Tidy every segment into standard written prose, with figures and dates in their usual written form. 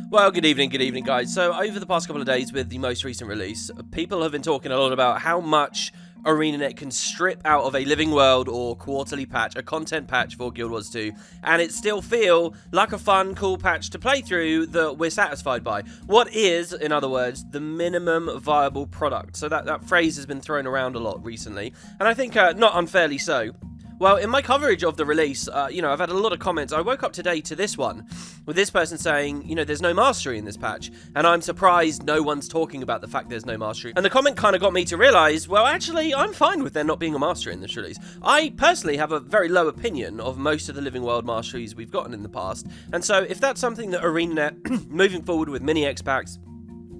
Well, good evening, guys. So, over the past couple of days with the most recent release, people have been talking a lot about how much ArenaNet can strip out of a living world or quarterly patch, a content patch for Guild Wars 2, and it still feel like a fun, cool patch to play through that we're satisfied by. What is, in other words, the minimum viable product? So that phrase has been thrown around a lot recently, and I think not unfairly so. Well, in my coverage of the release, I've had a lot of comments. I woke up today to this one, with this person saying, there's no mastery in this patch, and I'm surprised no one's talking about the fact there's no mastery. And the comment kind of got me to realise, well, actually, I'm fine with there not being a mastery in this release. I personally have a very low opinion of most of the Living World masteries we've gotten in the past, and so if that's something that ArenaNet, moving forward with mini X-Packs,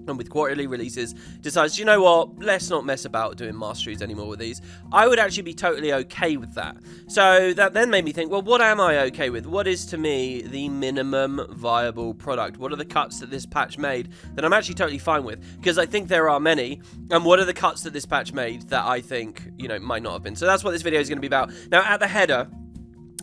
and with quarterly releases, decides, you know what, let's not mess about doing masteries anymore with these, I would actually be totally okay with that. So that then made me think, well, what am I okay with? What is, to me, the minimum viable product? What are the cuts that this patch made that I'm actually totally fine with? Because I think there are many, and what are the cuts that this patch made that I think, might not have been? So that's what this video is going to be about. Now, at the header,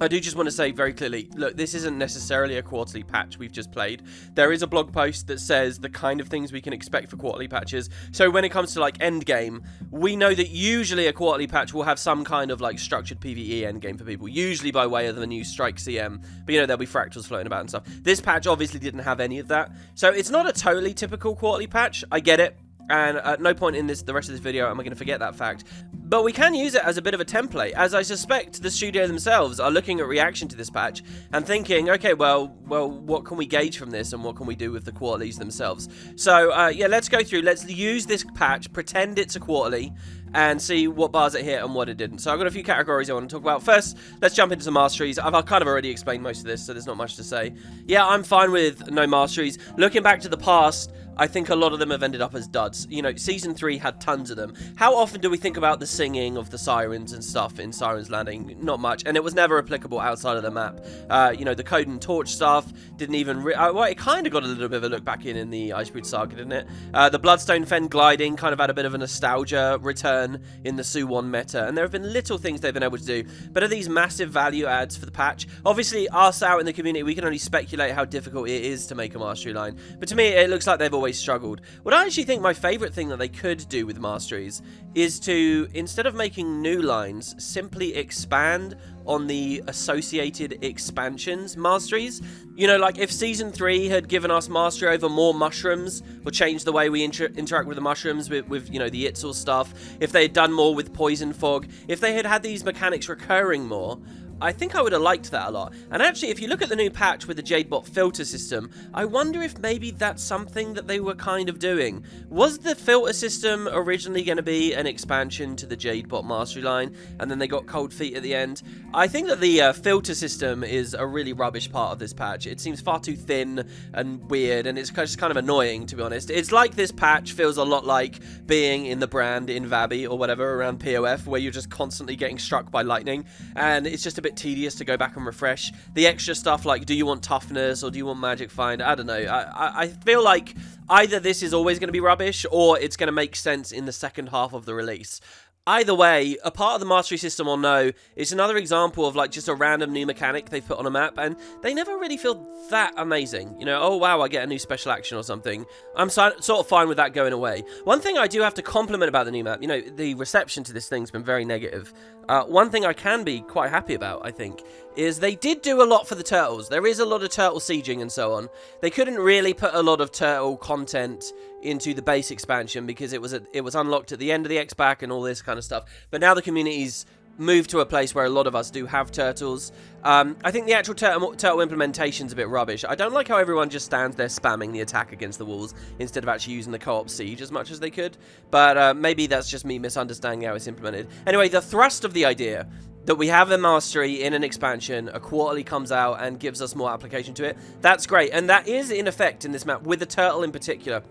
I do just want to say very clearly, look, this isn't necessarily a quarterly patch we've just played. There is a blog post that says the kind of things we can expect for quarterly patches. So when it comes to, like, Endgame, we know that usually a quarterly patch will have some kind of, like, structured PvE endgame for people, usually by way of the new Strike CM. But, there'll be fractals floating about and stuff. This patch obviously didn't have any of that. So it's not a totally typical quarterly patch. I get it. And at no point in the rest of this video am I going to forget that fact. But we can use it as a bit of a template, as I suspect the studio themselves are looking at reaction to this patch and thinking, okay, well, what can we gauge from this and what can we do with the quarterlies themselves? So, let's go through. Let's use this patch, pretend it's a quarterly, and see what bars it hit and what it didn't. So I've got a few categories I want to talk about. First, let's jump into some masteries. I've kind of already explained most of this, so there's not much to say. Yeah, I'm fine with no masteries. Looking back to the past, I think a lot of them have ended up as duds. Season 3 had tons of them. How often do we think about the singing of the sirens and stuff in Sirens Landing? Not much, and it was never applicable outside of the map. The Code and Torch stuff didn't even... it kind of got a little bit of a look back in the Icebrood Saga, didn't it? The Bloodstone Fen gliding kind of had a bit of a nostalgia return in the Suwon meta, and there have been little things they've been able to do, but are these massive value adds for the patch? Obviously, us out in the community, we can only speculate how difficult it is to make a mastery line, but to me, it looks like they've always struggled. What I actually think my favourite thing that they could do with masteries is to, instead of making new lines, simply expand on the associated expansions masteries. Like if Season 3 had given us mastery over more mushrooms, or changed the way we interact with the mushrooms with the Itzel stuff, if they had done more with Poison Fog, if they had these mechanics recurring more, I think I would have liked that a lot. And actually, if you look at the new patch with the Jadebot filter system, I wonder if maybe that's something that they were kind of doing. Was the filter system originally going to be an expansion to the Jadebot mastery line, and then they got cold feet at the end? I think that the filter system is a really rubbish part of this patch. It seems far too thin and weird, and it's just kind of annoying, to be honest. It's like this patch feels a lot like being in the brand in Vabi or whatever around POF, where you're just constantly getting struck by lightning, and it's just a bit tedious to go back and refresh. The extra stuff like, do you want toughness or do you want magic find? I don't know. I feel like either this is always going to be rubbish or it's going to make sense in the second half of the release. Either way, a part of the mastery system or no, it's another example of like just a random new mechanic they've put on a map, and they never really feel that amazing. Oh wow, I get a new special action or something. I'm sort of fine with that going away. One thing I do have to compliment about the new map, the reception to this thing's been very negative. One thing I can be quite happy about, I think, is they did do a lot for the turtles. There is a lot of turtle sieging and so on. They couldn't really put a lot of turtle content into the base expansion because it was unlocked at the end of the X-Pack and all this kind of stuff. But now the community's moved to a place where a lot of us do have turtles. I think the actual turtle implementation's a bit rubbish. I don't like how everyone just stands there spamming the attack against the walls instead of actually using the co-op siege as much as they could. But maybe that's just me misunderstanding how it's implemented. Anyway, the thrust of the idea that we have a mastery in an expansion, a quarterly comes out and gives us more application to it, that's great. And that is in effect in this map, with the turtle in particular.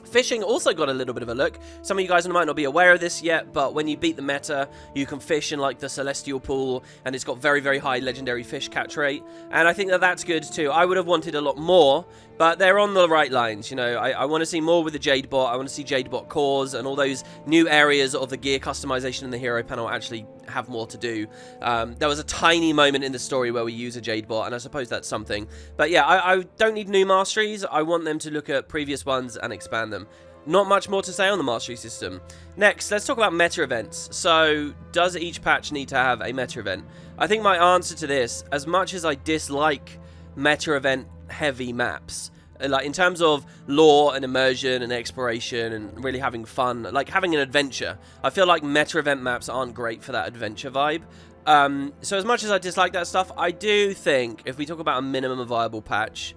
Fishing also got a little bit of a look. Some of you guys might not be aware of this yet, but when you beat the meta, you can fish in like the Celestial Pool, and it's got very, very high legendary fish catch rate. And I think that that's good too. I would have wanted a lot more, but they're on the right lines. I want to see more with the Jadebot. I want to see Jadebot cores and all those new areas of the gear customization in the hero panel actually have more to do. There was a tiny moment in the story where we use a Jade bot, and I suppose that's something. But yeah, I don't need new Masteries. I want them to look at previous ones and expand them. Not much more to say on the Mastery system. Next, let's talk about meta events. So, does each patch need to have a meta event? I think my answer to this, as much as I dislike meta event heavy maps, like in terms of lore and immersion and exploration and really having fun, like having an adventure, I feel like meta event maps aren't great for that adventure vibe. So as much as I dislike that stuff, I do think if we talk about a minimum viable patch,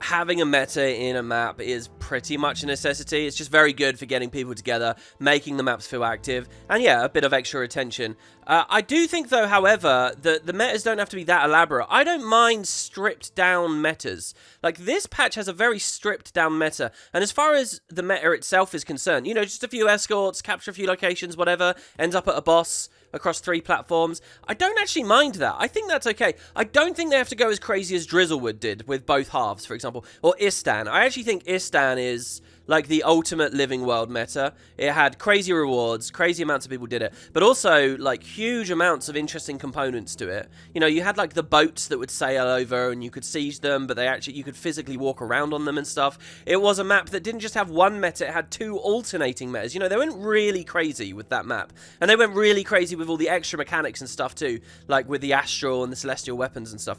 having a meta in a map is pretty much a necessity. It's just very good for getting people together, making the maps feel active, and yeah, a bit of extra attention. I do think, though, however, that the metas don't have to be that elaborate. I don't mind stripped down metas. Like, this patch has a very stripped down meta, and as far as the meta itself is concerned, you know, just a few escorts, capture a few locations, whatever, ends up at a boss across 3 platforms. I don't actually mind that. I think that's okay. I don't think they have to go as crazy as Drizzlewood did with both halves, for example, or Istan. I actually think Istan is like the ultimate living world meta. It had crazy rewards, crazy amounts of people did it, but also like huge amounts of interesting components to it. You know, you had like the boats that would sail over and you could siege them, but you could physically walk around on them and stuff. It was a map that didn't just have one meta, it had 2 alternating metas. You know, they went really crazy with that map, and they went really crazy with all the extra mechanics and stuff too, like with the astral and the celestial weapons and stuff.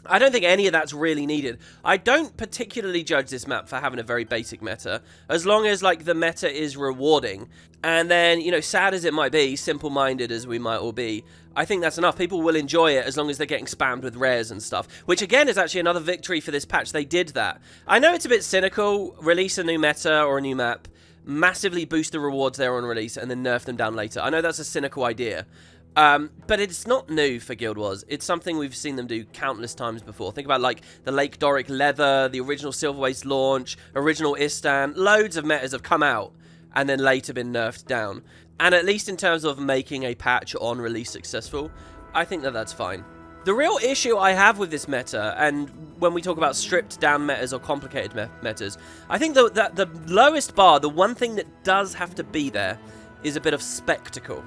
I don't think any of that's really needed. I don't particularly judge this map for having a very basic meta, as long as, like, the meta is rewarding. And then, you know, sad as it might be, simple-minded as we might all be, I think that's enough. People will enjoy it as long as they're getting spammed with rares and stuff, which, again, is actually another victory for this patch. They did that. I know it's a bit cynical, release a new meta or a new map, massively boost the rewards there on release, and then nerf them down later. I know that's a cynical idea. But it's not new for Guild Wars. It's something we've seen them do countless times before. Think about, like, the Lake Doric Leather, the original Silver Waste launch, original Istan. Loads of metas have come out and then later been nerfed down. And at least in terms of making a patch on release successful, I think that that's fine. The real issue I have with this meta, and when we talk about stripped down metas or complicated metas, I think that the lowest bar, the one thing that does have to be there, is a bit of spectacle.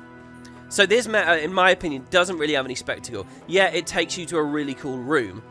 So this meta, in my opinion, doesn't really have any spectacle. Yeah, it takes you to a really cool room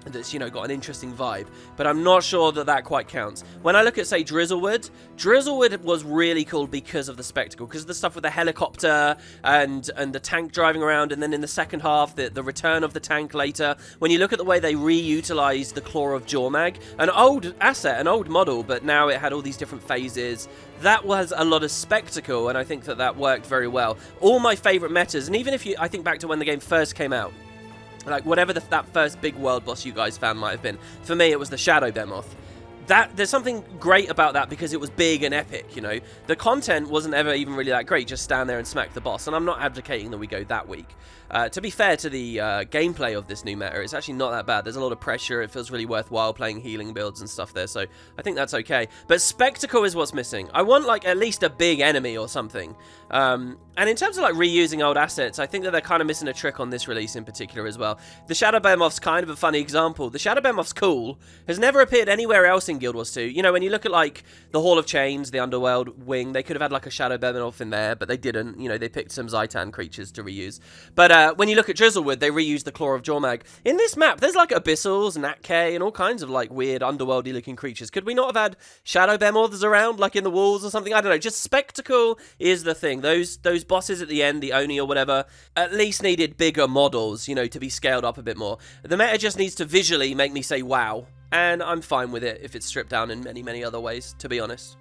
that's, you know, got an interesting vibe, but I'm not sure that that quite counts. When I look at, say, Drizzlewood was really cool because of the spectacle, because of the stuff with the helicopter and the tank driving around, and then in the second half, the return of the tank later. When you look at the way they reutilized the Claw of Jormag, an old asset, an old model, but now it had all these different phases. That was a lot of spectacle, and I think that worked very well. All my favorite metas, and even if I think back to when the game first came out, like whatever that first big world boss you guys found might have been, for me it was the Shadow Behemoth. There's something great about that because it was big and epic, you know. The content wasn't ever even really that great, just stand there and smack the boss, and I'm not advocating that we go that weak. To be fair to the gameplay of this new meta, it's actually not that bad. There's a lot of pressure, it feels really worthwhile playing healing builds and stuff there, so I think that's okay. But spectacle is what's missing. I want, like, at least a big enemy or something. And in terms of, like, reusing old assets, I think that they're kind of missing a trick on this release in particular as well. The Shadow Behemoth's kind of a funny example. The Shadow Behemoth's cool, has never appeared anywhere else in Guild Wars 2. You know, when you look at, like, the Hall of Chains, the Underworld wing, they could have had, like, a Shadow Behemoth in there, but they didn't. You know, they picked some Zaitan creatures to reuse. But when you look at Drizzlewood, they reused the Claw of Jormag. In this map, there's, like, Abyssals, Natke, and all kinds of, like, weird, underworldy-looking creatures. Could we not have had Shadow Behemoths around, like, in the walls or something? I don't know. Just spectacle is the thing. Those bosses at the end, the Oni or whatever, at least needed bigger models, you know, to be scaled up a bit more. The meta just needs to visually make me say, wow. And I'm fine with it if it's stripped down in many, many other ways, to be honest.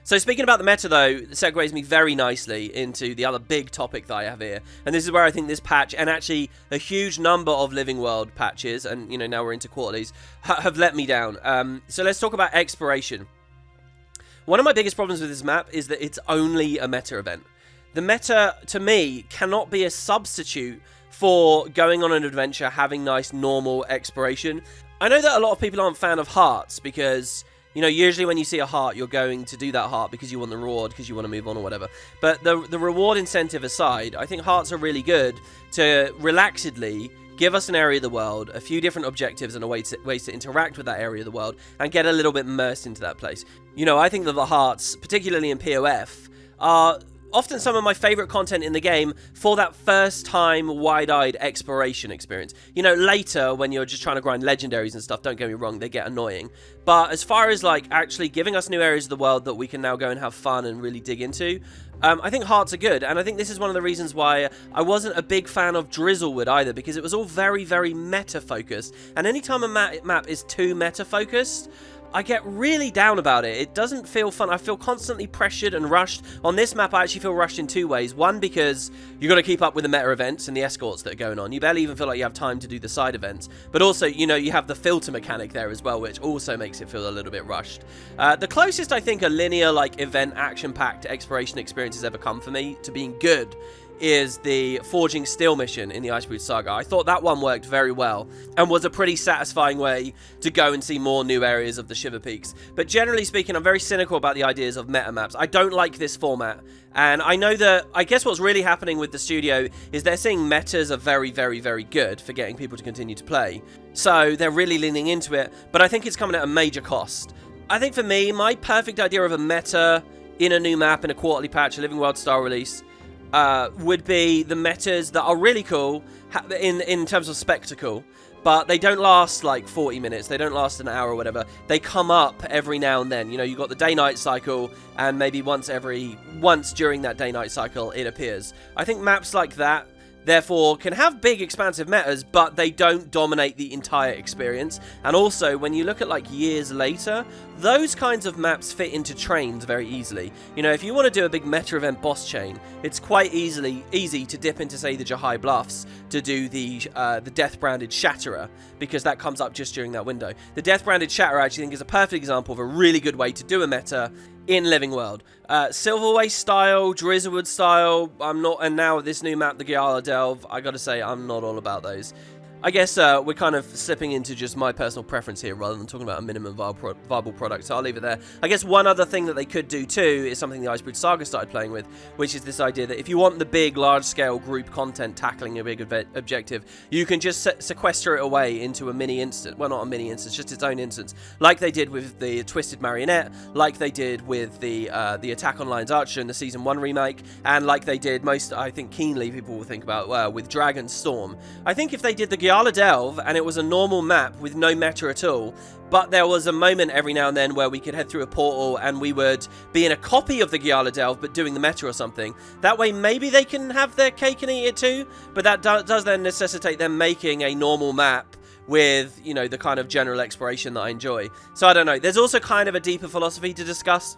So speaking about the meta, though, it segues me very nicely into the other big topic that I have here. And this is where I think this patch, and actually a huge number of Living World patches, and, you know, now we're into quarterlies, have let me down. So let's talk about exploration. One of my biggest problems with this map is that it's only a meta event. The meta, to me, cannot be a substitute for going on an adventure, having nice, normal exploration. I know that a lot of people aren't a fan of hearts because, you know, usually when you see a heart, you're going to do that heart because you want the reward, because you want to move on or whatever. But the reward incentive aside, I think hearts are really good to relaxedly give us an area of the world, a few different objectives and ways to interact with that area of the world, and get a little bit immersed into that place. You know, I think that the hearts, particularly in POF, are often some of my favorite content in the game for that first time wide-eyed exploration experience. You know, later when you're just trying to grind legendaries and stuff, don't get me wrong, they get annoying. But as far as like actually giving us new areas of the world that we can now go and have fun and really dig into, I think hearts are good, and I think this is one of the reasons why I wasn't a big fan of Drizzlewood either, because it was all very, very meta-focused, and anytime a map is too meta-focused, I get really down about it. It doesn't feel fun. I feel constantly pressured and rushed. On this map, I actually feel rushed in two ways. One, because you've got to keep up with the meta events and the escorts that are going on. You barely even feel like you have time to do the side events. But also, you know, you have the filter mechanic there as well, which also makes it feel a little bit rushed. The closest, I think, a linear, like, event, action-packed exploration experience has ever come for me to being good is the Forging Steel mission in the Iceberg Saga. I thought that one worked very well and was a pretty satisfying way to go and see more new areas of the Shiver Peaks. But generally speaking, I'm very cynical about the ideas of meta maps. I don't like this format, and I know that, I guess what's really happening with the studio is they're seeing metas are very, very, very good for getting people to continue to play. So they're really leaning into it, but I think it's coming at a major cost. I think for me, my perfect idea of a meta in a new map, in a quarterly patch, a Living World style release, would be the metas that are really cool in terms of spectacle, but they don't last like 40 minutes, they don't last an hour or whatever. They come up every now and then. You know, you've got the day-night cycle, and maybe once during that day-night cycle it appears. I think maps like that therefore can have big expansive metas, but they don't dominate the entire experience. And also, when you look at like years later, those kinds of maps fit into trains very easily. You know, if you want to do a big meta event boss chain, it's quite easy to dip into, say, the Jahai Bluffs to do the Death Branded Shatterer, because that comes up just during that window. The Death Branded Shatterer, I actually think, is a perfect example of a really good way to do a meta in Living World. Silverwaste style, Drizzlewood style, I'm not, and now this new map, the Giala Delve, I gotta say, I'm not all about those. I guess we're kind of slipping into just my personal preference here rather than talking about a minimum viable product, so I'll leave it there. I guess one other thing that they could do too is something the Icebrood Saga started playing with, which is this idea that if you want the big, large-scale group content tackling a big objective, you can just sequester it away into a mini instance. Well, not a mini instance, just its own instance, like they did with the Twisted Marionette, like they did with the Attack on Lion's Archer in the Season 1 remake, and like they did most, I think, keenly people will think about with Dragon's Storm. I think if they did the Giala Delve and it was a normal map with no meta at all, but there was a moment every now and then where we could head through a portal and we would be in a copy of the Giala Delve but doing the meta or something, that way maybe they can have their cake and eat it too, but that does then necessitate them making a normal map with, you know, the kind of general exploration that I enjoy. So I don't know, there's also kind of a deeper philosophy to discuss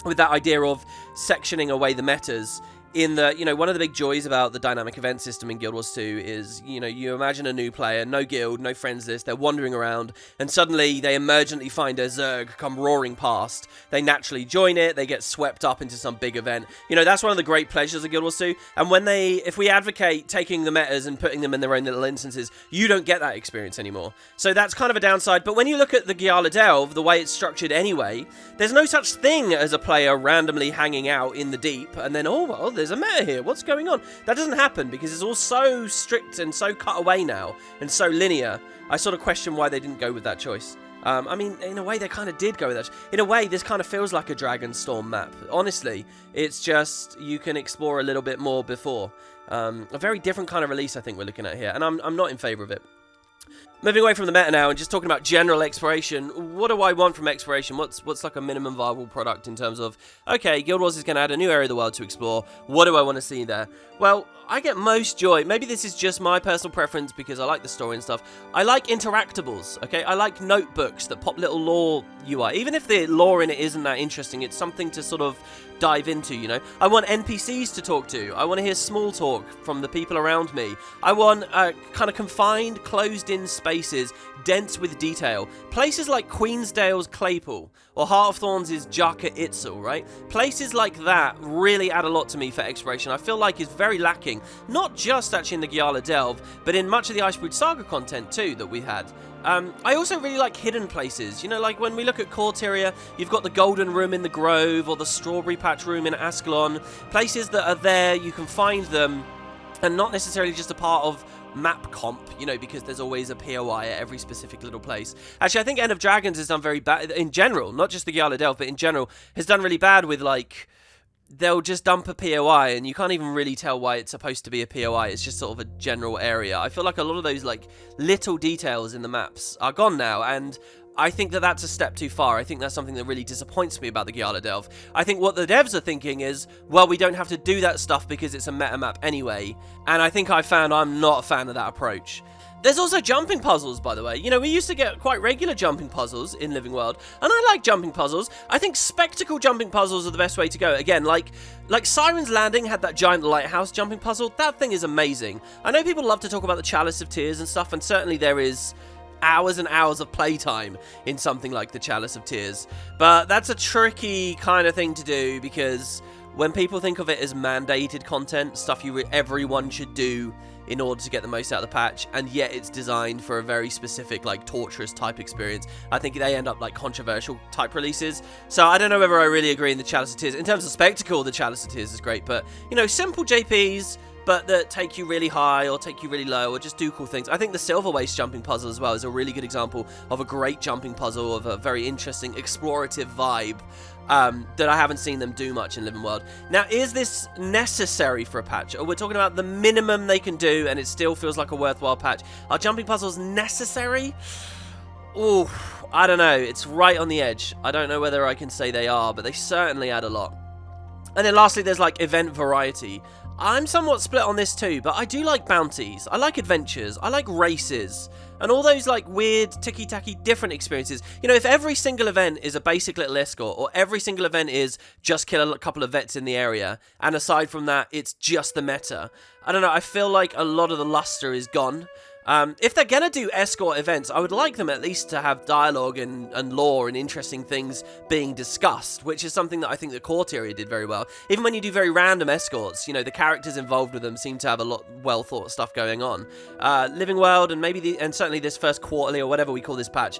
with that idea of sectioning away the metas. In the, you know, one of the big joys about the dynamic event system in Guild Wars 2 is, you know, you imagine a new player, no guild, no friends list, they're wandering around, and suddenly they emergently find a Zerg come roaring past. They naturally join it, they get swept up into some big event. You know, that's one of the great pleasures of Guild Wars 2, and if we advocate taking the metas and putting them in their own little instances, you don't get that experience anymore. So that's kind of a downside, but when you look at the Giala Delve, the way it's structured anyway, there's no such thing as a player randomly hanging out in the deep, and then, oh, well, there's a meta here, what's going on? That doesn't happen because it's all so strict and so cut away now and so linear. I sort of question why they didn't go with that choice. I mean, in a way they kind of did go with that. In a way, this kind of feels like a Dragon's Storm map. Honestly, it's just you can explore a little bit more before. A very different kind of release I think we're looking at here, and I'm not in favour of it. Moving away from the meta now and just talking about general exploration, what do I want from exploration? What's like a minimum viable product in terms of, okay, Guild Wars is going to add a new area of the world to explore. What do I want to see there? Well, I get most joy. Maybe this is just my personal preference because I like the story and stuff. I like interactables, okay? I like notebooks that pop little lore UI. Even if the lore in it isn't that interesting, it's something to sort of dive into, you know? I want NPCs to talk to. I want to hear small talk from the people around me. I want kind of confined, closed-in spaces, dense with detail. Places like Queensdale's Claypool or Heart of Thorns' Jaka Itzel, right? Places like that really add a lot to me for exploration. I feel like it's very lacking, not just actually in the Giala Delve, but in much of the Icebrood Saga content too that we had. I also really like hidden places. You know, like when we look at Corteria, you've got the Golden Room in the Grove or the Strawberry Patch Room in Ascalon. Places that are there, you can find them, and not necessarily just a part of map comp, you know, because there's always a POI at every specific little place. Actually, I think End of Dragons has done very bad, in general, not just the Giala Delve, but in general, has done really bad with, like, they'll just dump a POI, and you can't even really tell why it's supposed to be a POI. It's just sort of a general area. I feel like a lot of those like little details in the maps are gone now, and I think that that's a step too far. I think that's something that really disappoints me about the Giala Delve. I think what the devs are thinking is, well, we don't have to do that stuff because it's a meta map anyway, and I think I found I'm not a fan of that approach. There's also jumping puzzles, by the way. You know, we used to get quite regular jumping puzzles in Living World, and I like jumping puzzles. I think spectacle jumping puzzles are the best way to go. Again, like Siren's Landing had that giant lighthouse jumping puzzle. That thing is amazing. I know people love to talk about the Chalice of Tears and stuff, and certainly there is hours and hours of playtime in something like the Chalice of Tears. But that's a tricky kind of thing to do, because when people think of it as mandated content, stuff everyone should do in order to get the most out of the patch, and yet it's designed for a very specific, like, torturous type experience, I think they end up like controversial type releases. So I don't know whether I really agree in the Chalice of Tears. In terms of spectacle, the Chalice of Tears is great, but, you know, simple JPs, but that take you really high or take you really low or just do cool things. I think the Silver Waste jumping puzzle as well is a really good example of a great jumping puzzle of a very interesting explorative vibe that I haven't seen them do much in Living World. Now, is this necessary for a patch? Or we're talking about the minimum they can do and it still feels like a worthwhile patch. Are jumping puzzles necessary? Ooh, I don't know. It's right on the edge. I don't know whether I can say they are, but they certainly add a lot. And then lastly, there's like event variety. I'm somewhat split on this too, but I do like bounties, I like adventures, I like races, and all those like weird, ticky-tacky different experiences. You know, if every single event is a basic little escort, or every single event is just kill a couple of vets in the area, and aside from that, it's just the meta, I don't know, I feel like a lot of the luster is gone. If they're gonna do escort events, I would like them at least to have dialogue and lore and interesting things being discussed, which is something that I think the Court area did very well. Even when you do very random escorts, you know, the characters involved with them seem to have a lot well thought stuff going on. Living World and and certainly this first quarterly or whatever we call this patch,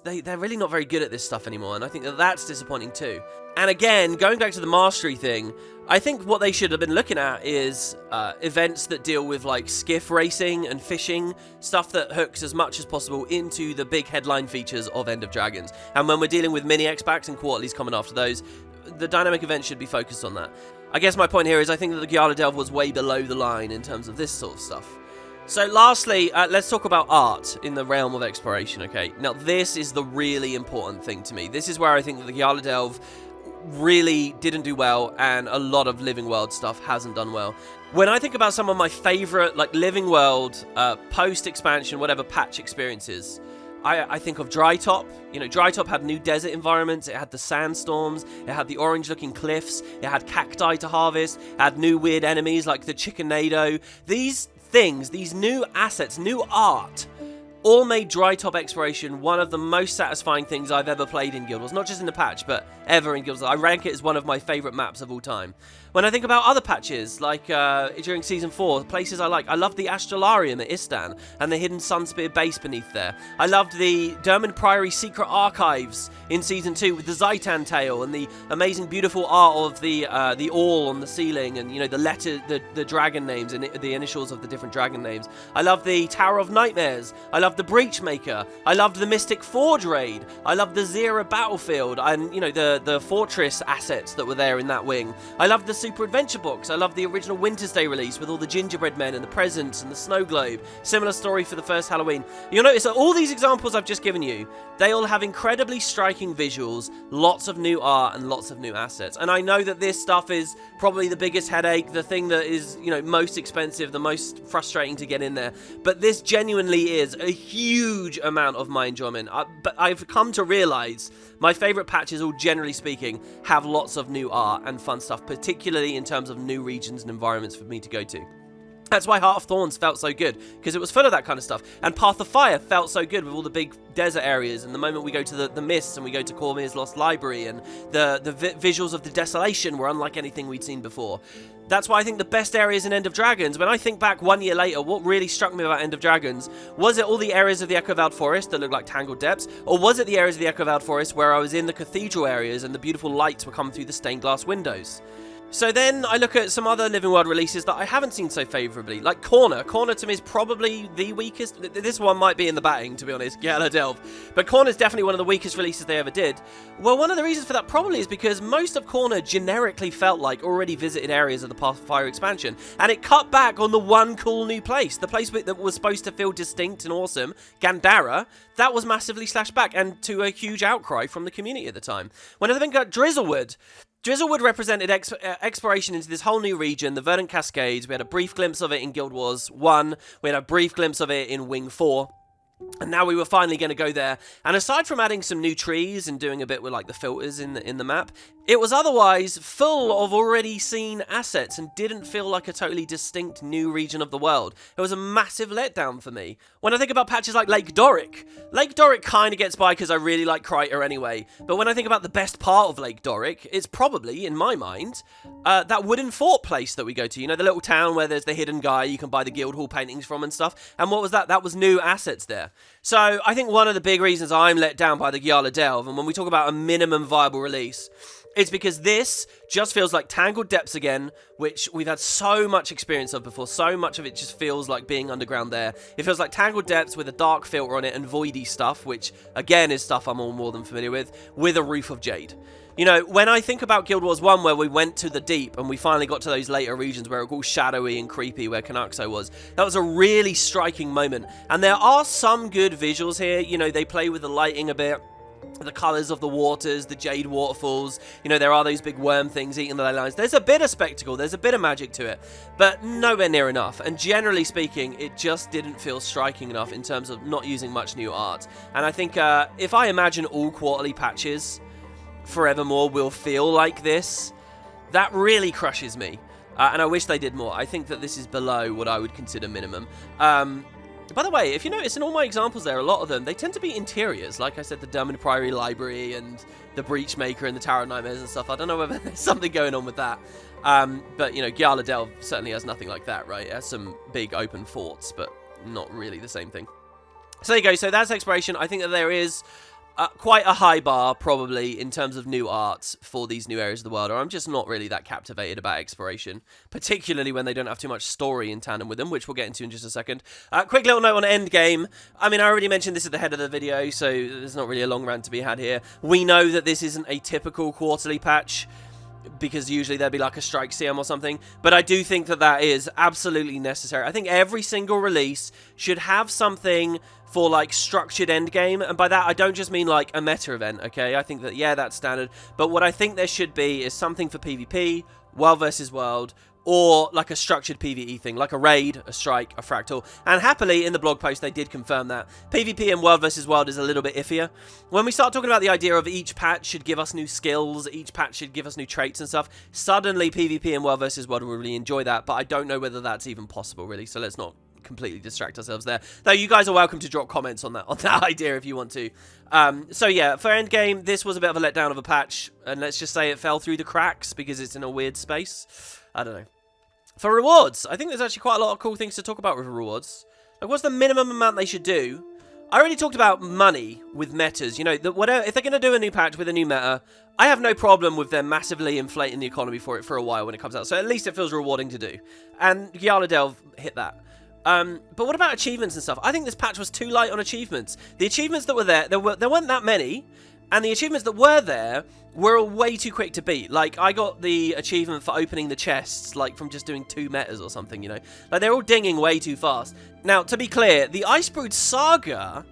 they're really not very good at this stuff anymore, and I think that that's disappointing too. And again, going back to the mastery thing, I think what they should have been looking at is events that deal with like skiff racing and fishing, stuff that hooks as much as possible into the big headline features of End of Dragons. And when we're dealing with mini X-Packs and quarterlies coming after those, the dynamic events should be focused on that. I guess my point here is I think that the Giala Delve was way below the line in terms of this sort of stuff. So lastly, let's talk about art in the realm of exploration, okay? Now this is the really important thing to me. This is where I think that the Giala Delve really didn't do well, and a lot of Living World stuff hasn't done well. When I think about some of my favorite like Living World post-expansion, whatever patch experiences, I think of Dry Top. You know, Dry Top had new desert environments, it had the sandstorms, it had the orange looking cliffs, it had cacti to harvest, it had new weird enemies like the Chickenado. These things, these new assets, new art, all made Dry Top exploration one of the most satisfying things I've ever played in Guild Wars. Not just in the patch, but ever in Guild Wars. I rank it as one of my favourite maps of all time. When I think about other patches, like during Season 4, places I love the Astralarium at Istan, and the hidden Sunspear base beneath there. I loved the Dermond Priory secret archives in Season 2 with the Zaitan tail, and the amazing beautiful art of the awl on the ceiling, and, you know, the dragon names, and the initials of the different dragon names. I love the Tower of Nightmares. I love the Breachmaker. I loved the Mystic Forge raid. I loved the Zera battlefield, and, you know, the fortress assets that were there in that wing. I loved the Super Adventure Box. I love the original Winter's Day release with all the gingerbread men and the presents and the snow globe. Similar story for the first Halloween. You'll notice that all these examples I've just given you, they all have incredibly striking visuals, lots of new art and lots of new assets. And I know that this stuff is probably the biggest headache, the thing that is, you know, most expensive, the most frustrating to get in there. But this genuinely is a huge amount of my enjoyment. But I've come to realize my favorite patches, all generally speaking, have lots of new art and fun stuff, particularly in terms of new regions and environments for me to go to. That's why Heart of Thorns felt so good, because it was full of that kind of stuff. And Path of Fire felt so good with all the big desert areas, and the moment we go to the Mists and we go to Cormyr's Lost Library, and the visuals of the Desolation were unlike anything we'd seen before. That's why I think the best areas in End of Dragons, when I think back 1 year later, what really struck me about End of Dragons, was it all the areas of the Echo Valled Forest that looked like Tangled Depths, or was it the areas of the Echo Valled Forest where I was in the cathedral areas and the beautiful lights were coming through the stained glass windows? So then I look at some other Living World releases that I haven't seen so favourably, like Corner. Corner to me is probably the weakest. This one might be in the batting, to be honest, Yellow Delve. But Corner's definitely one of the weakest releases they ever did. Well, one of the reasons for that probably is because most of Corner generically felt like already visited areas of the Pathfire expansion. And it cut back on the one cool new place. The place that was supposed to feel distinct and awesome, Gandara, that was massively slashed back, and to a huge outcry from the community at the time. When I think about Drizzlewood represented exploration into this whole new region, the Verdant Cascades. We had a brief glimpse of it in Guild Wars 1. We had a brief glimpse of it in Wing 4. And now we were finally going to go there. And aside from adding some new trees and doing a bit with like the filters in the map, it was otherwise full of already seen assets and didn't feel like a totally distinct new region of the world. It was a massive letdown for me. When I think about patches like Lake Doric kind of gets by because I really like Kryta anyway. But when I think about the best part of Lake Doric, it's probably, in my mind, that wooden fort place that we go to. You know, the little town where there's the hidden guy you can buy the Guildhall paintings from and stuff. And what was that? That was new assets there. So I think one of the big reasons I'm let down by the Gyala Delve, and when we talk about a minimum viable release, it's because this just feels like Tangled Depths again, which we've had so much experience of before. So much of it just feels like being underground there. It feels like Tangled Depths with a dark filter on it and voidy stuff, which again is stuff I'm all more than familiar with a Roof of Jade. You know, when I think about Guild Wars 1, where we went to the deep and we finally got to those later regions where it was all shadowy and creepy, where Kanaxo was, that was a really striking moment. And there are some good visuals here. You know, they play with the lighting a bit, the colours of the waters, the jade waterfalls. You know, there are those big worm things eating the ley lines. There's a bit of spectacle, there's a bit of magic to it, but nowhere near enough. And generally speaking, it just didn't feel striking enough in terms of not using much new art. And I think if I imagine all quarterly patches forevermore will feel like this, that really crushes me. And I wish they did more. I think that this is below what I would consider minimum. By the way, if you notice in all my examples there, a lot of them, they tend to be interiors. Like I said, the Dermot Priory Library and the Breachmaker and the Tower of Nightmares and stuff. I don't know whether there's something going on with that. But, you know, Gyala Delve certainly has nothing like that, right? It has some big open forts, but not really the same thing. So there you go. So that's exploration. I think that there is quite a high bar, probably, in terms of new art for these new areas of the world, or I'm just not really that captivated about exploration, particularly when they don't have too much story in tandem with them, which we'll get into in just a second. Quick little note on Endgame. I mean, I already mentioned this at the head of the video, so there's not really a long rant to be had here. We know that this isn't a typical quarterly patch, because usually there'd be like a strike CM or something, but I do think that that is absolutely necessary. I think every single release should have something for like structured endgame, and by that I don't just mean like a meta event, okay? I think that, yeah, that's standard, but what I think there should be is something for PvP, world versus world, or like a structured PvE thing, like a raid, a strike, a fractal. And happily, in the blog post, they did confirm that. PvP and world versus world is a little bit iffier. When we start talking about the idea of each patch should give us new skills, each patch should give us new traits and stuff, suddenly PvP and world versus world will really enjoy that, but I don't know whether that's even possible, really, so let's not completely distract ourselves there. Though you guys are welcome to drop comments on that idea if you want to. So yeah, for Endgame, this was a bit of a letdown of a patch, and let's just say it fell through the cracks because it's in a weird space. I don't know. For rewards, I think there's actually quite a lot of cool things to talk about with rewards. Like, what's the minimum amount they should do? I already talked about money with metas. You know, whatever, if they're going to do a new patch with a new meta, I have no problem with them massively inflating the economy for it for a while when it comes out. So at least it feels rewarding to do. And Gyala Delve hit that. But what about achievements and stuff? I think this patch was too light on achievements. The achievements that were there weren't that many. And the achievements that were there were way too quick to beat. Like, I got the achievement for opening the chests, like, from just doing 2 metas or something, you know? Like, they're all dinging way too fast. Now, to be clear, the Icebrood Saga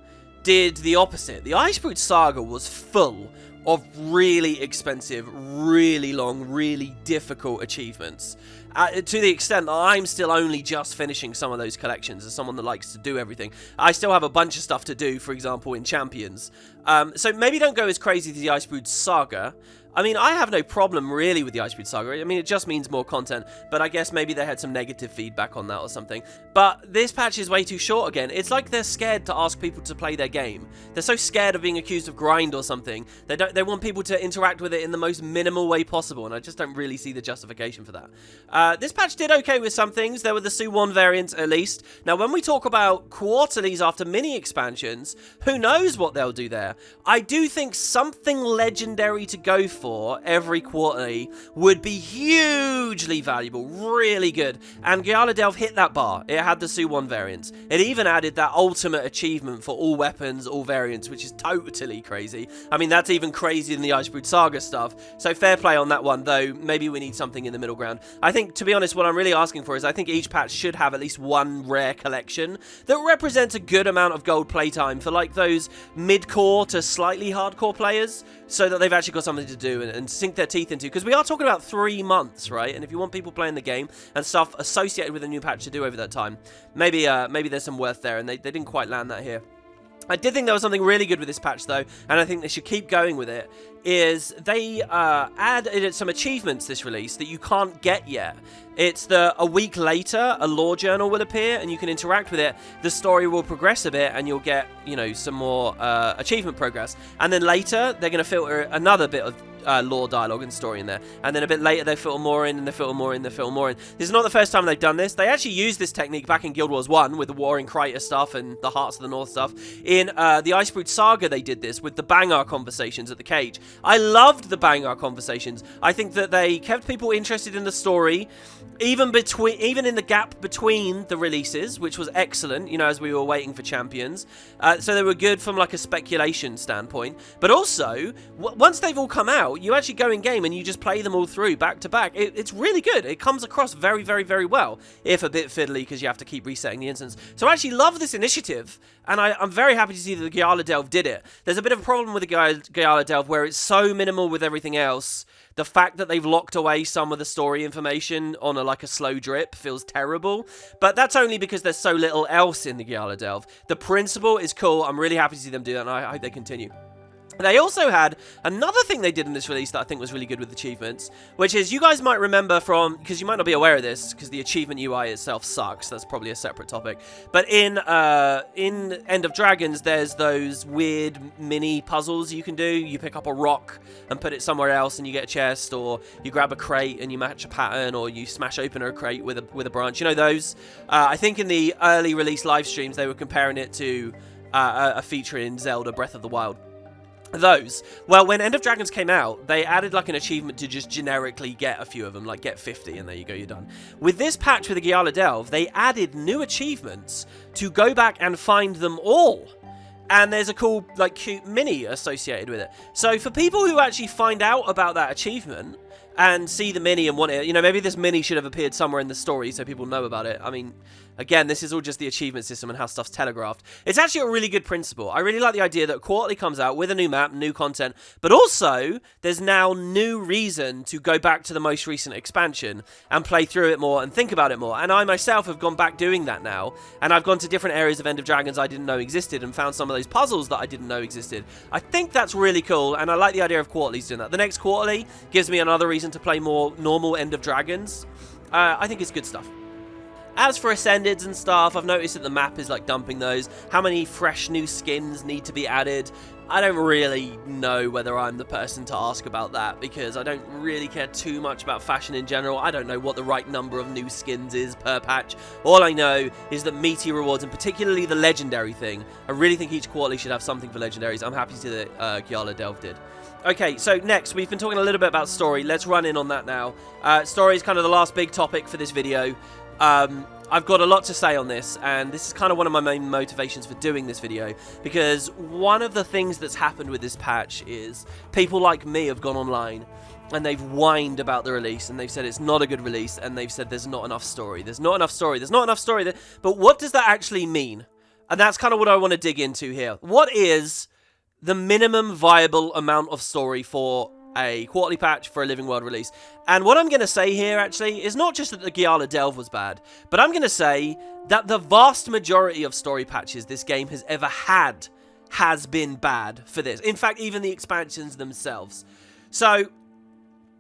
did the opposite. The Icebrood Saga was full of really expensive, really long, really difficult achievements. To the extent that I'm still only just finishing some of those collections as someone that likes to do everything. I still have a bunch of stuff to do, for example, in Champions. So maybe don't go as crazy as the Icebrood Saga. I mean, I have no problem really with the Icebrood Saga. I mean, it just means more content, but I guess maybe they had some negative feedback on that or something. But this patch is way too short again. It's like they're scared to ask people to play their game. They're so scared of being accused of grind or something. They want people to interact with it in the most minimal way possible, and I just don't really see the justification for that. This patch did okay with some things. There were the Suwon variants, at least. Now, when we talk about quarterlies after mini expansions, who knows what they'll do there? I do think something legendary to go for for every quarterly would be hugely valuable, really good. And Gala Delve hit that bar. It had the Su-1 variants. It even added that ultimate achievement for all weapons, all variants, which is totally crazy. I mean, that's even crazier than the Icebrood Saga stuff. So fair play on that one, though maybe we need something in the middle ground. I think, to be honest, what I'm really asking for is I think each patch should have at least one rare collection that represents a good amount of gold playtime for like those mid-core to slightly hardcore players, so that they've actually got something to do and sink their teeth into, because we are talking about 3 months, right? And if you want people playing the game and stuff associated with a new patch to do over that time, maybe there's some worth there, and they didn't quite land that here. I did think there was something really good with this patch, though, and I think they should keep going with it, is they added some achievements this release that you can't get yet. It's a week later, a lore journal will appear, and you can interact with it. The story will progress a bit, and you'll get, some more achievement progress. And then later, they're going to filter another bit of lore dialogue and story in there. And then a bit later, they filter more in, and they filter more in, they filter more in. This is not the first time they've done this. They actually used this technique back in Guild Wars 1 with the War in Crater stuff and the Hearts of the North stuff. In the Icebrood Saga, they did this with the Bangar conversations at the cage. I loved the Bangar conversations. I think that they kept people interested in the story, even in the gap between the releases, which was excellent, as we were waiting for champions. So they were good from like a speculation standpoint. But also, once they've all come out, you actually go in game and you just play them all through back to back. It's really good. It comes across very, very, very well, if a bit fiddly because you have to keep resetting the instance. So I actually love this initiative, and I'm very happy to see that the Gala Delve did it. There's a bit of a problem with the Gala Delve where it's so minimal with everything else. The fact that they've locked away some of the story information on a slow drip feels terrible. But that's only because there's so little else in the Gala Delve. The principle is cool. I'm really happy to see them do that, and I hope they continue. They also had another thing they did in this release that I think was really good with achievements, which is, you guys might remember from, because you might not be aware of this, because the achievement UI itself sucks, that's probably a separate topic, but in End of Dragons, there's those weird mini puzzles you can do. You pick up a rock and put it somewhere else and you get a chest, or you grab a crate and you match a pattern, or you smash open a crate with a branch. You know those? I think in the early release live streams, they were comparing it to a feature in Zelda Breath of the Wild. Those. Well, when End of Dragons came out, they added an achievement to just generically get a few of them, like get 50, and there you go, you're done. With this patch with the Gala Delve, they added new achievements to go back and find them all. And there's a cool, cute mini associated with it. So for people who actually find out about that achievement and see the mini and want it, maybe this mini should have appeared somewhere in the story so people know about it. I mean, again, this is all just the achievement system and how stuff's telegraphed. It's actually a really good principle. I really like the idea that quarterly comes out with a new map, new content, but also there's now new reason to go back to the most recent expansion and play through it more and think about it more. And I myself have gone back doing that now, and I've gone to different areas of End of Dragons I didn't know existed and found some of those puzzles that I didn't know existed. I think that's really cool, and I like the idea of quarterlies doing that. The next quarterly gives me another reason to play more normal End of Dragons. I think it's good stuff. As for Ascendeds and stuff, I've noticed that the map is dumping those. How many fresh new skins need to be added? I don't really know whether I'm the person to ask about that, because I don't really care too much about fashion in general. I don't know what the right number of new skins is per patch. All I know is that meaty rewards, and particularly the legendary thing, I really think each quarterly should have something for legendaries. I'm happy to see that Gala Delve did. Okay, so next, we've been talking a little bit about story. Let's run in on that now. Story is kind of the last big topic for this video. I've got a lot to say on this, and this is kind of one of my main motivations for doing this video, because one of the things that's happened with this patch is people like me have gone online and they've whined about the release, and they've said it's not a good release, and they've said there's not enough story, there's not enough story, there's not enough story. But what does that actually mean? And that's kind of what I want to dig into here. What is the minimum viable amount of story for a quarterly patch for a Living World release? And what I'm going to say here, actually, is not just that the Gala Delve was bad, but I'm going to say that the vast majority of story patches this game has ever had has been bad for this. In fact, even the expansions themselves. So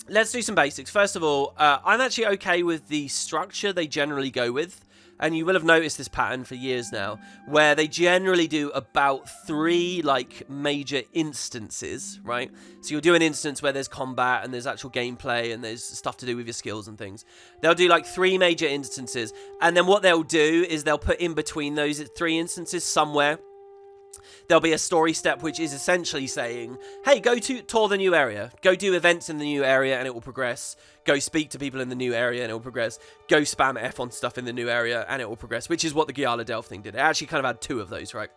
let's do some basics. First of all, I'm actually okay with the structure they generally go with. And you will have noticed this pattern for years now, where they generally do about 3, major instances, right? So you'll do an instance where there's combat, and there's actual gameplay, and there's stuff to do with your skills and things. They'll do, 3 major instances, and then what they'll do is they'll put in between those 3 instances somewhere There'll be a story step which is essentially saying, hey, go to tour the new area. Go do events in the new area and it will progress. Go speak to people in the new area and it will progress. Go spam F on stuff in the new area and it will progress, which is what the Giala Delve thing did. It actually kind of had 2 of those, right?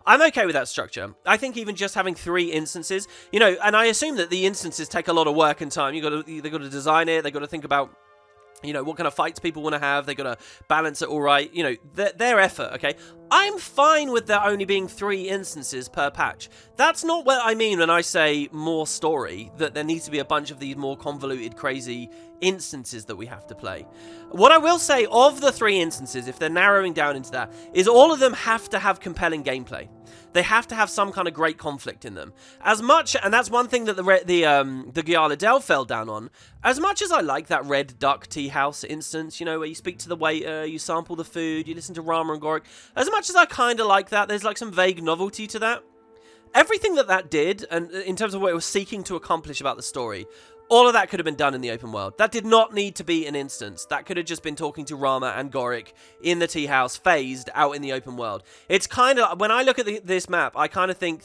I'm okay with that structure. I think even just having 3 instances, you know, and I assume that the instances take a lot of work and time. They've got to design it. They've got to think about, you know, what kind of fights people want to have. They've got to balance it all right. You know, their effort, okay? I'm fine with there only being 3 instances per patch. That's not what I mean when I say more story, that there needs to be a bunch of these more convoluted, crazy instances that we have to play. What I will say of the 3 instances, if they're narrowing down into that, is all of them have to have compelling gameplay. They have to have some kind of great conflict in them. As much, and that's one thing that the Giala Delve fell down on, as much as I like that Red Duck Tea House instance, you know, where you speak to the waiter, you sample the food, you listen to Rama and Gorik, as much as I kind of like that, there's like some vague novelty to that. Everything that did, and in terms of what it was seeking to accomplish about the story, all of that could have been done in the open world. That did not need to be an instance. That could have just been talking to Rama and Gorik in the tea house, phased out in the open world. It's kind of, when I look at this map, I kind of think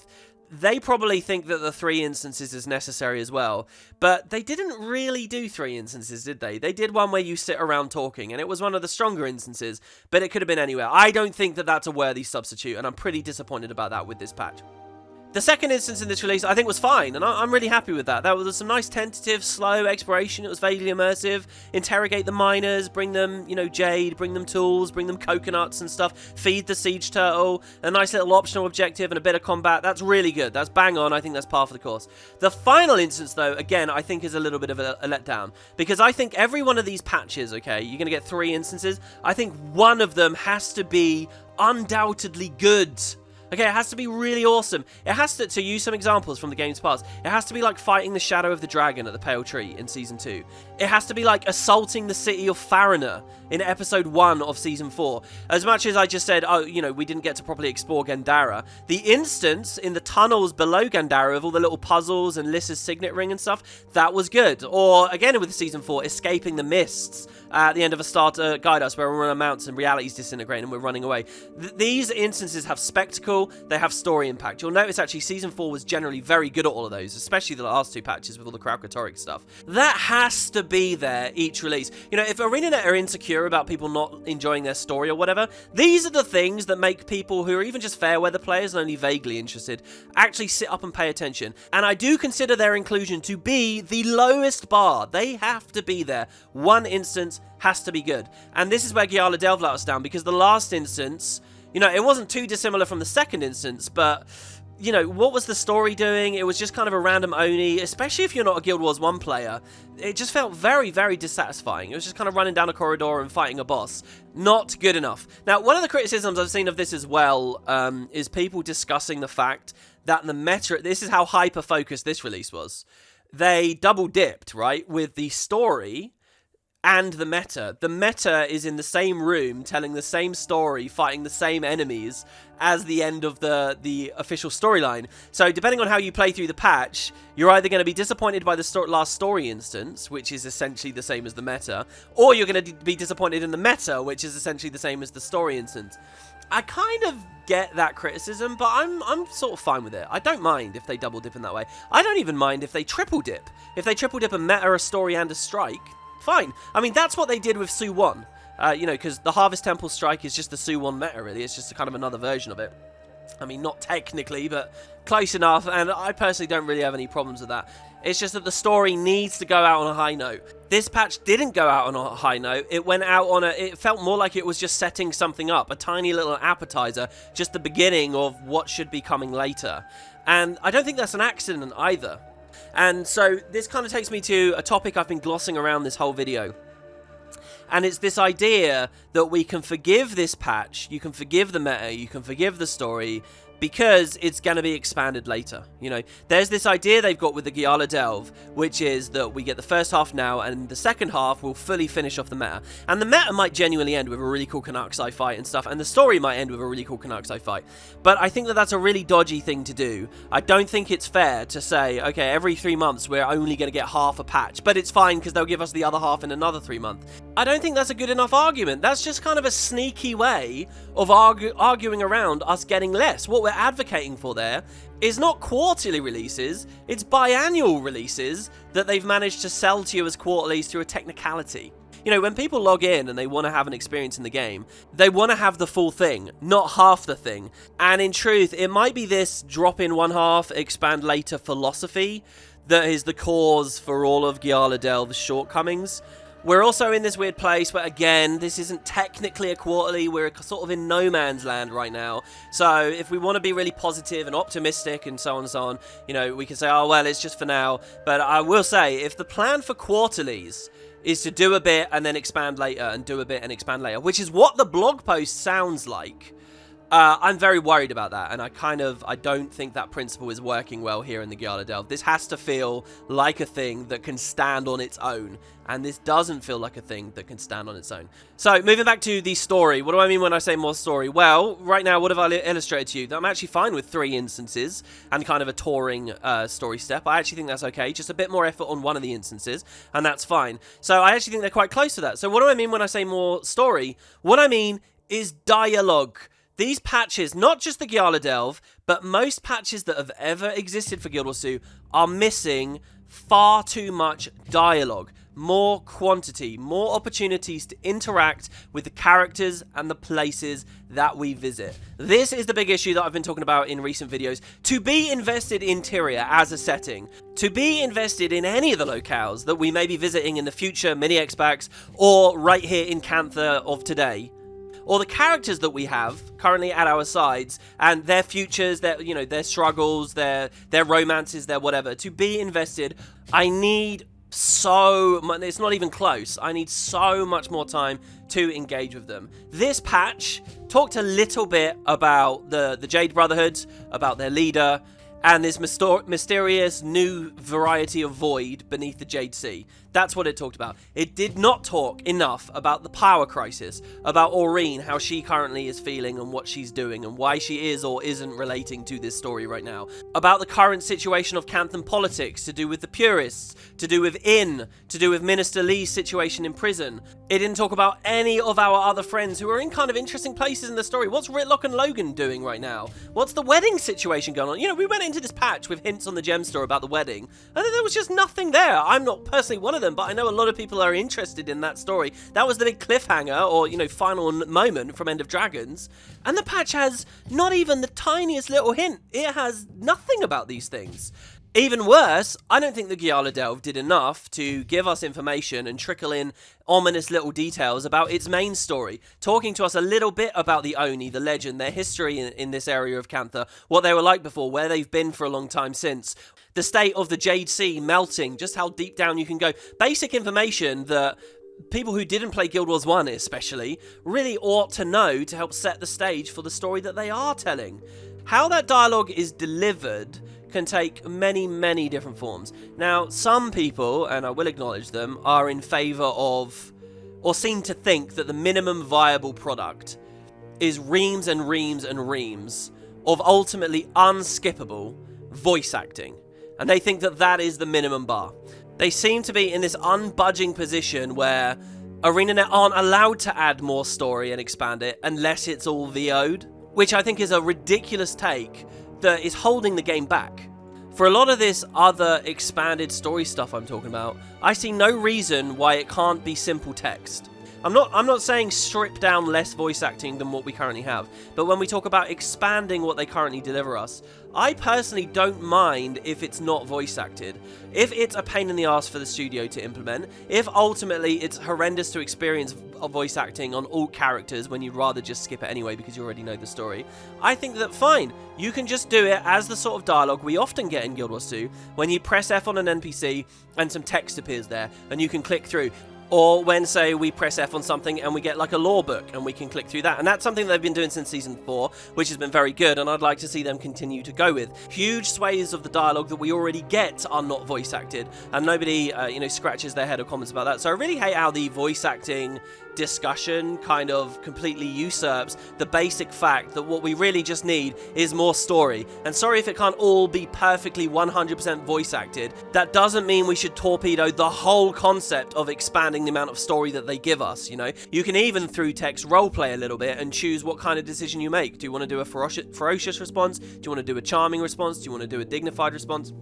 they probably think that the 3 instances is necessary as well. But they didn't really do 3 instances, did they? They did one where you sit around talking, and it was one of the stronger instances, but it could have been anywhere. I don't think that that's a worthy substitute, and I'm pretty disappointed about that with this patch. The second instance in this release, I think, was fine, and I'm really happy with that. There was some nice tentative, slow exploration. It was vaguely immersive. Interrogate the miners, bring them, you know, jade, bring them tools, bring them coconuts and stuff, feed the siege turtle, a nice little optional objective and a bit of combat. That's really good. That's bang on. I think that's par for the course. The final instance, though, again, I think is a little bit of a letdown, because I think every one of these patches, okay, you're going to get 3 instances. I think one of them has to be undoubtedly good. Okay, it has to be really awesome. It has to use some examples from the game's past, it has to be like fighting the Shadow of the Dragon at the Pale Tree in Season 2. It has to be like assaulting the city of Farina in Episode 1 of Season 4. As much as I just said, oh, you know, we didn't get to properly explore Gandhara, the instance in the tunnels below Gandhara of all the little puzzles and Lyssa's signet ring and stuff, that was good. Or, again with Season 4, escaping the mists at the end of a starter guide us where we're on a mountain, reality's disintegrating and we're running away. These instances have spectacle, they have story impact. You'll notice actually Season 4 was generally very good at all of those, especially the last 2 patches with all the Kraukatoric stuff. That has to be there each release. You know, if ArenaNet are insecure about people not enjoying their story or whatever, these are the things that make people who are even just fair weather players and only vaguely interested actually sit up and pay attention. And I do consider their inclusion to be the lowest bar. They have to be there. One instance has to be good. And this is where Giala Delve let us down, because the last instance, you know, it wasn't too dissimilar from the second instance, but, you know, what was the story doing? It was just kind of a random Oni, especially if you're not a Guild Wars 1 player. It just felt very, very dissatisfying. It was just kind of running down a corridor and fighting a boss. Not good enough. Now, one of the criticisms I've seen of this as well is people discussing the fact that the meta, this is how hyper-focused this release was. They double-dipped, right, with the story and the meta. The meta is in the same room, telling the same story, fighting the same enemies as the end of the official storyline. So depending on how you play through the patch, you're either going to be disappointed by the last story instance, which is essentially the same as the meta, or you're going to be disappointed in the meta, which is essentially the same as the story instance. I kind of get that criticism, but I'm sort of fine with it. I don't mind if they double dip in that way. I don't even mind if they triple dip. If they triple dip a meta, a story, and a strike, fine. I mean, that's what they did with Su 1. You know, because the Harvest Temple Strike is just the Su 1 meta, really. It's just a kind of another version of it. I mean, not technically, but close enough, and I personally don't really have any problems with that. It's just that the story needs to go out on a high note. This patch didn't go out on a high note. It went out on it felt more like it was just setting something up, a tiny little appetizer, just the beginning of what should be coming later. And I don't think that's an accident either. And so this kind of takes me to a topic I've been glossing around this whole video. And it's this idea that we can forgive this patch, you can forgive the meta, you can forgive the story, because it's going to be expanded later. You know, there's this idea they've got with the Giala Delve, which is that we get the first half now, and the second half will fully finish off the meta. And the meta might genuinely end with a really cool Canucksai fight and stuff, and the story might end with a really cool Canucksai fight. But I think that that's a really dodgy thing to do. I don't think it's fair to say, okay, every 3 months we're only going to get half a patch, but it's fine because they'll give us the other half in another 3 months. I don't think that's a good enough argument. That's just kind of a sneaky way of arguing around us getting less. What we're advocating for there is not quarterly releases, it's biannual releases that they've managed to sell to you as quarterlies through a technicality. You know, when people log in and they want to have an experience in the game, they want to have the full thing, not half the thing. And in truth, it might be this drop in one half, expand later philosophy that is the cause for all of Giala Delve's shortcomings. We're also in this weird place where, again, this isn't technically a quarterly. We're sort of in no man's land right now. So if we want to be really positive and optimistic and so on and so on, you know, we can say, oh, well, it's just for now. But I will say, if the plan for quarterlies is to do a bit and then expand later and do a bit and expand later, which is what the blog post sounds like, I'm very worried about that, and I don't think that principle is working well here in the Giala Delve. This has to feel like a thing that can stand on its own, and this doesn't feel like a thing that can stand on its own. So, moving back to the story, what do I mean when I say more story? Well, right now, what have I illustrated to you? That I'm actually fine with 3 instances and kind of a touring story step. I actually think that's okay, just a bit more effort on one of the instances, and that's fine. So, I actually think they're quite close to that. So, what do I mean when I say more story? What I mean is dialogue. These patches, not just the Giala Delve, but most patches that have ever existed for Guild Wars 2 are missing far too much dialogue. More quantity, more opportunities to interact with the characters and the places that we visit. This is the big issue that I've been talking about in recent videos. To be invested in Tyria as a setting, to be invested in any of the locales that we may be visiting in the future, mini-X packs, or right here in Cantha of today, or the characters that we have currently at our sides, and their futures, their struggles, their romances, their whatever, to be invested, I need so much, it's not even close, I need so much more time to engage with them. This patch talked a little bit about the Jade Brotherhood, about their leader, and this mysterious new variety of void beneath the Jade Sea. That's what it talked about. It did not talk enough about the power crisis, about Aurene, how she currently is feeling and what she's doing and why she is or isn't relating to this story right now. About the current situation of Canthan politics, to do with the Purists, to do with Inn, to do with Minister Lee's situation in prison. It didn't talk about any of our other friends who are in kind of interesting places in the story. What's Ritlock and Logan doing right now? What's the wedding situation going on? You know, we went into this patch with hints on the gem store about the wedding, and there was just nothing there. I'm not personally one of them, but I know a lot of people are interested in that story. That was the big cliffhanger, or, final moment from End of Dragons, and the patch has not even the tiniest little hint. It has nothing about these things. Even worse, I don't think the Giala Delve did enough to give us information and trickle in ominous little details about its main story, talking to us a little bit about the Oni, the legend, their history in this area of Cantha, what they were like before, where they've been for a long time since, the state of the Jade Sea melting, just how deep down you can go. Basic information that people who didn't play Guild Wars 1 especially really ought to know to help set the stage for the story that they are telling. How that dialogue is delivered can take many, many different forms. Now, some people, and I will acknowledge them, are in favour of, or seem to think that the minimum viable product is reams and reams and reams of ultimately unskippable voice acting. And they think that that is the minimum bar. They seem to be in this unbudging position where ArenaNet aren't allowed to add more story and expand it unless it's all VO'd, which I think is a ridiculous take that is holding the game back. For a lot of this other expanded story stuff I'm talking about, I see no reason why it can't be simple text. I'm not saying strip down less voice acting than what we currently have, but when we talk about expanding what they currently deliver us, I personally don't mind if it's not voice acted. If it's a pain in the ass for the studio to implement, if ultimately it's horrendous to experience voice acting on all characters when you'd rather just skip it anyway because you already know the story, I think that fine, you can just do it as the sort of dialogue we often get in Guild Wars 2, when you press F on an NPC and some text appears there and you can click through. Or when, say, we press F on something and we get like a lore book and we can click through that. And that's something they've been doing since Season 4, which has been very good, and I'd like to see them continue to go with. Huge swathes of the dialogue that we already get are not voice acted, and nobody, scratches their head or comments about that. So I really hate how the voice acting discussion kind of completely usurps the basic fact that what we really just need is more story. And sorry if it can't all be perfectly 100% voice acted. That doesn't mean we should torpedo the whole concept of expanding the amount of story that they give us, you know? You can even through text roleplay a little bit and choose what kind of decision you make. Do you want to do a ferocious response? Do you want to do a charming response? Do you want to do a dignified response?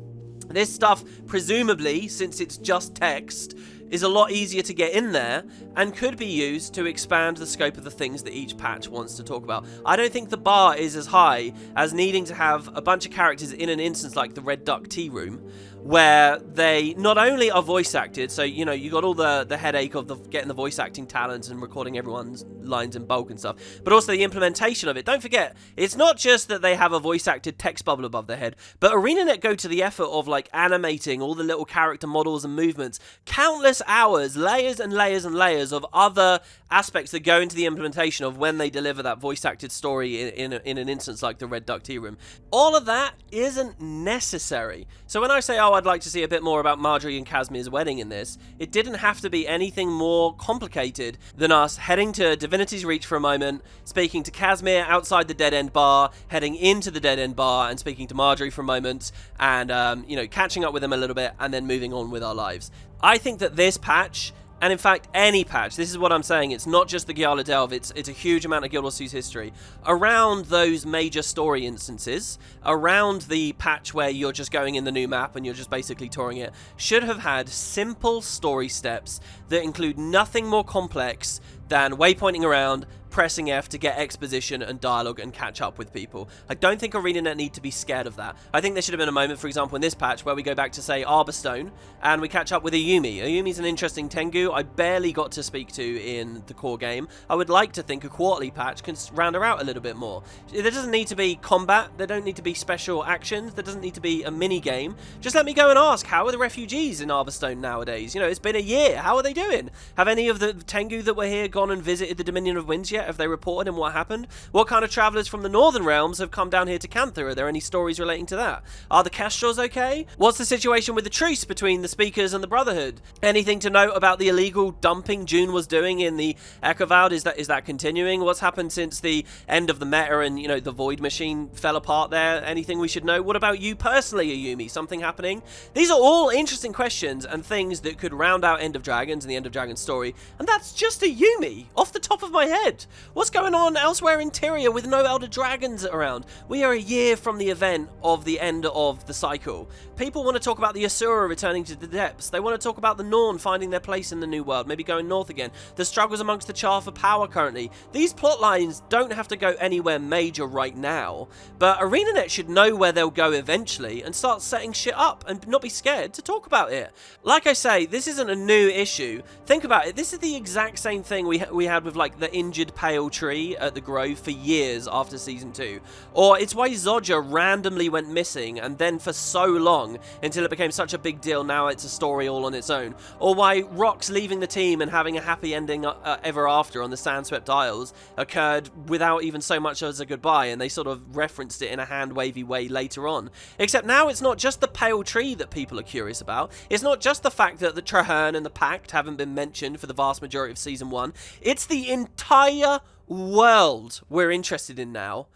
This stuff, presumably, since it's just text, is a lot easier to get in there and could be used to expand the scope of the things that each patch wants to talk about. I don't think the bar is as high as needing to have a bunch of characters in an instance like the Red Duck Tea Room, where they not only are voice acted, so, you know, you got all the headache of getting the voice acting talent and recording everyone's lines in bulk and stuff, but also the implementation of it. Don't forget, it's not just that they have a voice acted text bubble above their head, but ArenaNet go to the effort of, like, animating all the little character models and movements, countless hours, layers and layers and layers of other aspects that go into the implementation of when they deliver that voice acted story in an instance like the Red Duck Tea Room. All of that isn't necessary. So when I say, oh, I'd like to see a bit more about Marjorie and Casmire's wedding in this, it didn't have to be anything more complicated than us heading to Divinity's Reach for a moment, speaking to Casmire outside the Dead End Bar, heading into the Dead End Bar and speaking to Marjorie for a moment, and, you know, catching up with them a little bit, and then moving on with our lives. I think that this patch, and in fact any patch, this is what I'm saying, it's not just the Gyala Delve, it's a huge amount of Guild Wars 2's history, around those major story instances, around the patch where you're just going in the new map and you're just basically touring it, should have had simple story steps that include nothing more complex than waypointing around, pressing F to get exposition and dialogue and catch up with people. I don't think ArenaNet need to be scared of that. I think there should have been a moment, for example, in this patch where we go back to, say, Arborstone, and we catch up with Ayumi. Ayumi's an interesting Tengu I barely got to speak to in the core game. I would like to think a quarterly patch can round her out a little bit more. There doesn't need to be combat, there don't need to be special actions, there doesn't need to be a mini-game. Just let me go and ask, how are the refugees in Arborstone nowadays? You know, it's been a year, how are they doing? Have any of the Tengu that were here gone and visited the Dominion of Winds yet? Have they reported in what happened? What kind of travellers from the Northern Realms have come down here to Cantha? Are there any stories relating to that? Are the Kestrels okay? What's the situation with the truce between the Speakers and the Brotherhood? Anything to note about the illegal dumping June was doing in the Echovald? Is that continuing? What's happened since the end of the meta and, you know, the Void Machine fell apart there? Anything we should know? What about you personally, Ayumi? Something happening? These are all interesting questions and things that could round out End of Dragons and the End of Dragons story, and that's just Ayumi, off the top of my head. What's going on elsewhere in Tyria with no Elder Dragons around? We are a year from the event of the end of the cycle. People want to talk about the Asura returning to the depths. They want to talk about the Norn finding their place in the new world, maybe going north again. The struggles amongst the Char for power currently. These plot lines don't have to go anywhere major right now, but ArenaNet should know where they'll go eventually and start setting shit up and not be scared to talk about it. Like I say, this isn't a new issue. Think about it. This is the exact same thing we had with, like, the injured Pale Tree at the Grove for years after Season 2. Or it's why Zodja randomly went missing and then for so long until it became such a big deal now it's a story all on its own. Or why Rox leaving the team and having a happy ending ever after on the Sandswept Isles occurred without even so much as a goodbye, and they sort of referenced it in a hand-wavy way later on. Except now it's not just the Pale Tree that people are curious about. It's not just the fact that the Traherne and the Pact haven't been mentioned for the vast majority of Season 1. It's the entire world we're interested in now,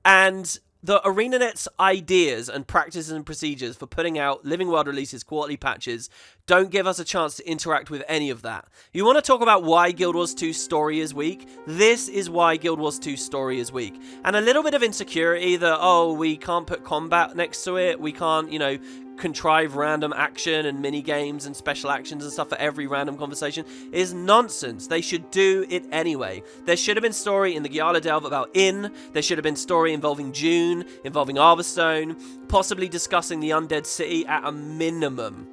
and the ArenaNet's ideas and practices and procedures for putting out Living World releases, quarterly patches, don't give us a chance to interact with any of that. You want to talk about why Guild Wars 2's story is weak? This is why Guild Wars 2's story is weak. And a little bit of insecurity that, oh, we can't put combat next to it, we can't, you know, contrive random action and mini games and special actions and stuff for every random conversation is nonsense. They should do it anyway. There should have been story in the Gyala Delve about Inn. There should have been story involving June, involving Arborstone, possibly discussing the Undead City at a minimum.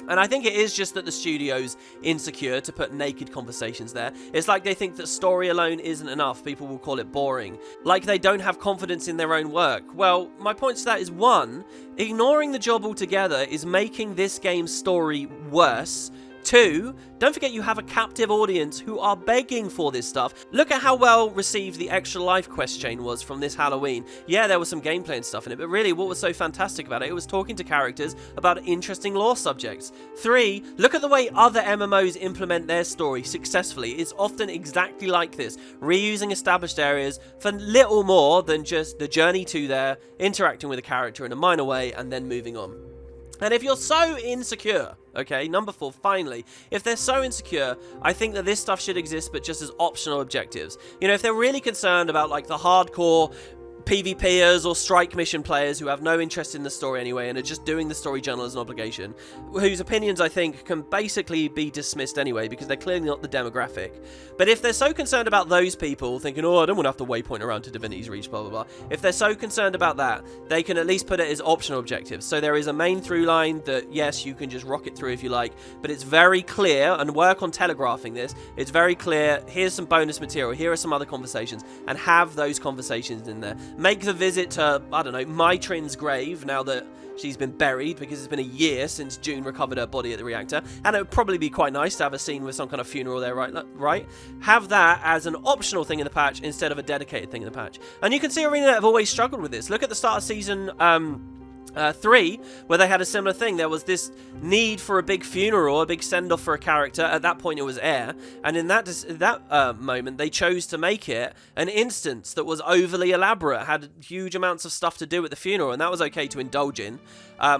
And I think it is just that the studio's insecure to put naked conversations there. It's like they think that story alone isn't enough. People will call it boring. Like they don't have confidence in their own work. Well, my point to that is, one, ignoring the job altogether is making this game's story worse 2, don't forget you have a captive audience who are begging for this stuff. Look at how well received the Extra Life quest chain was from this Halloween. Yeah, there was some gameplay and stuff in it, but really what was so fantastic about it was talking to characters about interesting lore subjects. 3, look at the way other MMOs implement their story successfully. It's often exactly like this, reusing established areas for little more than just the journey to there, interacting with a character in a minor way, and then moving on. And if you're so insecure, okay, number 4, finally, if they're so insecure, I think that this stuff should exist, but just as optional objectives. You know, if they're really concerned about, like, the hardcore PvPers or strike mission players who have no interest in the story anyway and are just doing the story journal as an obligation, whose opinions I think can basically be dismissed anyway because they're clearly not the demographic. But if they're so concerned about those people thinking, oh, I don't want to have to waypoint around to Divinity's Reach, blah, blah, blah. If they're so concerned about that, they can at least put it as optional objectives. So there is a main through line that, yes, you can just rock it through if you like, but it's very clear, and work on telegraphing this, it's very clear, here's some bonus material, here are some other conversations, and have those conversations in there. Make the visit to, I don't know, Maitrin's grave, now that she's been buried, because it's been a year since June recovered her body at the reactor, and it would probably be quite nice to have a scene with some kind of funeral there, right? Have that as an optional thing in the patch instead of a dedicated thing in the patch. And you can see ArenaNet have always struggled with this. Look at the start of season 3, where they had a similar thing. There was this need for a big funeral, a big send-off for a character. At that point, it was Air, and in that moment, they chose to make it an instance that was overly elaborate, had huge amounts of stuff to do at the funeral, and that was okay to indulge in.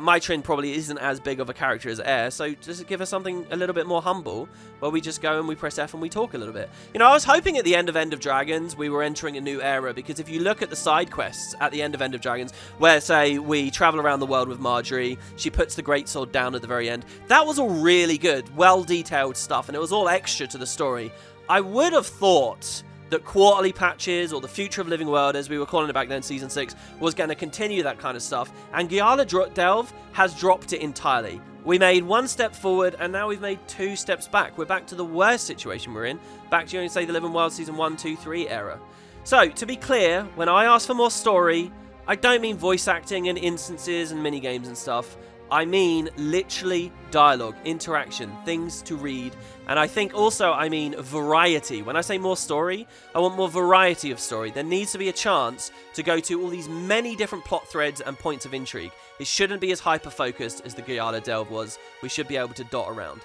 Maitrin probably isn't as big of a character as Air, so just give us something a little bit more humble, where we just go and we press F and we talk a little bit. You know, I was hoping at the end of Dragons, we were entering a new era, because if you look at the side quests at the end of Dragons, where, say, we travel around the world with Marjorie, she puts the greatsword down at the very end, that was all really good, well-detailed stuff, and it was all extra to the story. I would have thought that quarterly patches, or the future of Living World, as we were calling it back then, Season 6, was going to continue that kind of stuff, and Guyala Delve has dropped it entirely. We made 1 step forward, and now we've made 2 steps back. We're back to the worst situation we're in, back to, say, the Living World Season 1, 2, 3 era. So, to be clear, when I ask for more story, I don't mean voice acting and instances and minigames and stuff. I mean literally dialogue, interaction, things to read, and I think also I mean variety. When I say more story, I want more variety of story. There needs to be a chance to go to all these many different plot threads and points of intrigue. It shouldn't be as hyper-focused as the Guyala Delve was. We should be able to dot around.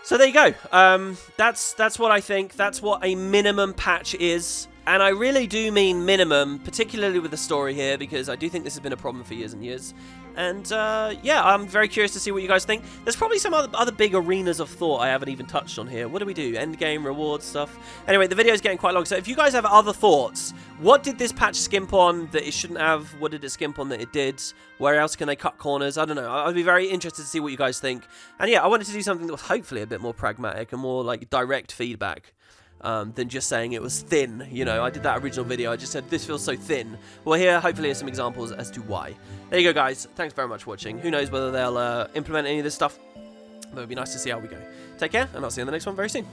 So there you go. That's what I think. That's what a minimum patch is. And I really do mean minimum, particularly with the story here, because I do think this has been a problem for years and years. And, yeah, I'm very curious to see what you guys think. There's probably some other big arenas of thought I haven't even touched on here. What do we do? Endgame, rewards, stuff? Anyway, the video's getting quite long, so if you guys have other thoughts, what did this patch skimp on that it shouldn't have? What did it skimp on that it did? Where else can they cut corners? I don't know. I'd be very interested to see what you guys think. And, yeah, I wanted to do something that was hopefully a bit more pragmatic and more, like, direct feedback. Than just saying it was thin. You know, I did that original video, I just said this feels so thin. Well, here hopefully are some examples as to why. There you go, guys. Thanks very much for watching. Who knows whether they'll implement any of this stuff, but it'd be nice to see how we go. Take care, and I'll see you in the next one very soon.